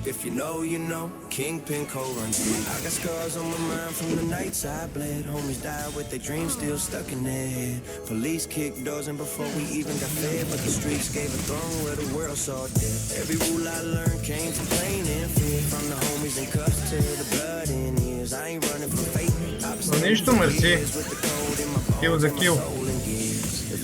If you know, you know, Kingpin co-runs me. I got scars on my mind from the nights I bled. Homies died with their dreams still stuck in their head. Police kicked doors in before we even got fed, but the streets gave a throne where the world saw death. Every rule I learned came from pain and fear. From the homies in cuffs to the blood in ears. I ain't running from fate. No ništa, merci. Kill za kill.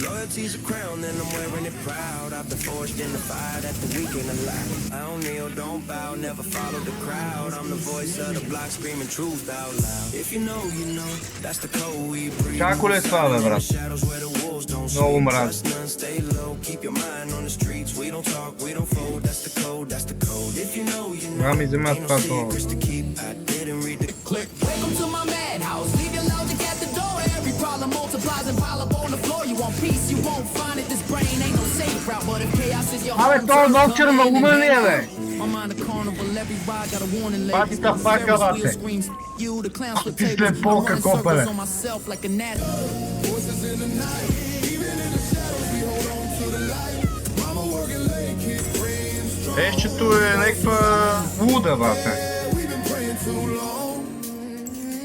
Loyalty's a crown, and I'm wearing it proud. I've been forged in the fire that the weekend allowed. I don't kneel, don't bow, never follow the crowd. I'm the voice of the block screaming truth out loud. If you know, you know, that's the code we breathe. Kako je stvar, brat? Novo mraz. Stay low, keep your mind on the streets. We don't talk, we don't fold. That's the code, that's the code. If you know, you know. Ain't no secrets to keep. I didn't read the click. Welcome to my madhouse. Leave your logic at the door. Every problem multiplies and pile up on the floor. You want peace, you won't find it. This brain ain't no safe route, but if chaos is your home, Ale to novčarno umelije. I'm on the carnival, every ride got a warning label. Pati ta faka vate. You, the clowns for Ti tables. sve polka kopale. On myself like a gnat. Voices in the night, even in the shadows, we hold on to the light. Mama working late, kids praying strong. Виж, че tu je nekva vuda, vate. We've been praying too long.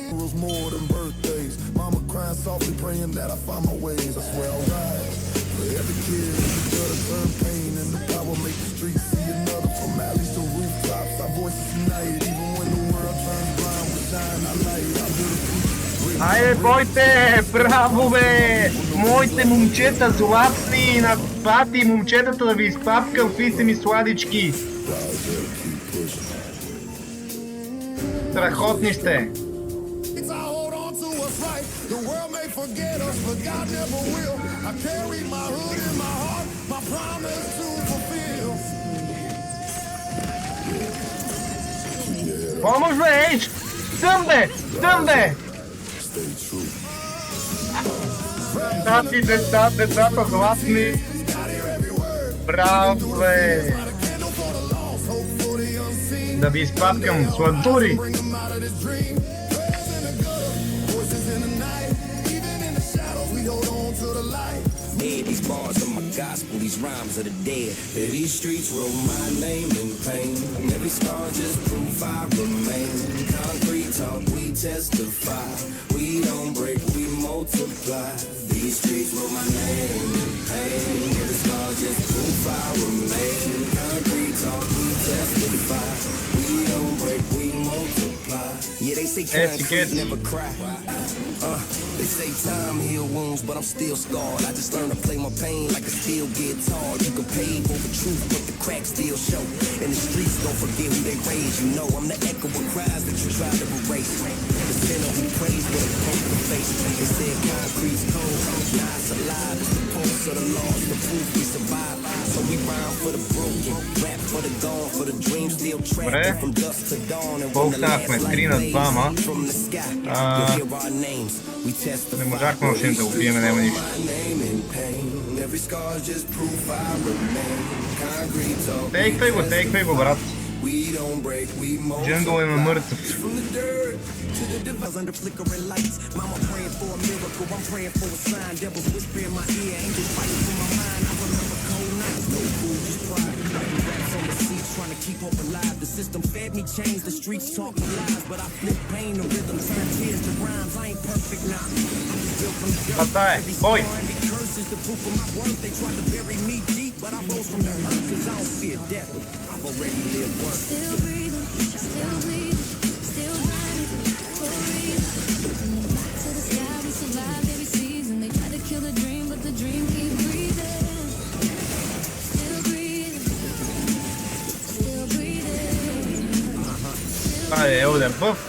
It was more than birthdays. Mama crying softly, praying that I find my ways. I swear I'll rise. For every kid, the gutter turn pain, and the power make the streets see another. From alleys to rooftops, our voices unite. Even when the world turns blind, we shine our light. Our beautiful. Ajde, bojte, bravo bе! Мойте момчета, златни, напати момчетата да ви изпапкам, какви сте ми сладички. Страхотни сте. Помощ бе, ейч! Стъм бе! Стъм бе! Тати, децата златни. Браво бе! Да ви изпаткам, сладури! These bars are my gospel, these rhymes are the dead. These streets wrote my name in pain. Every scar just proof I remain. Concrete talk, we testify. We don't break, we multiply. These streets wrote my name in pain. Every scar just proof I remain. Concrete talk, we testify. We don't break, we multiply. Yeah, they say concrete never cry. They say time heal wounds, but I'm still scarred. I just learned to play my pain like a steel guitar. You can pave over truth, but the cracks still show. And the streets don't forget who they raised. You know I'm the echo of cries that you try to erase. The sinner who prays with a poker face. They said concrete's cold, now it's alive. It's the pulse of the lost, the proof we survive. So we rhyme for the broken, rap for the gone, for the dreams still trapped from dusk to dawn. And when the last light from the sky, you hear our names. Не можахме още да убиеме, няма нищо. Тейквай го, брат. Джангъл има мъртъв. Trying to keep hope alive. The system fed me change, the streets taught me lies, but I flip pain to rhythm, turn tears to rhymes. I ain't perfect now. I'm just built from the dirt. Boy. Every curse is the proof of my worth. They tried to bury me deep, but I rose from the hurt, cause I don't fear death. I've already lived worse. Still breathing, still bleeding, still grinding for a reason. Back to the sky, we survived every season. They tried to kill the dream, but the dream keep breathing. Ajde, evo da buff.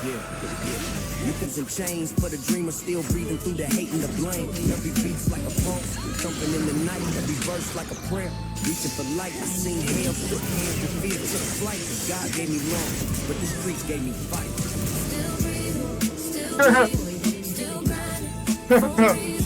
And chains, but the dreamer still breathing through the hate and the blame. Every beat's like a pulse, jumping in the night. Every verse like a prayer, reaching for light. I seen hell, shook hands, the fear took flight. God gave me love, but the streets gave me fight. Still breathing, still grinding, still grinding.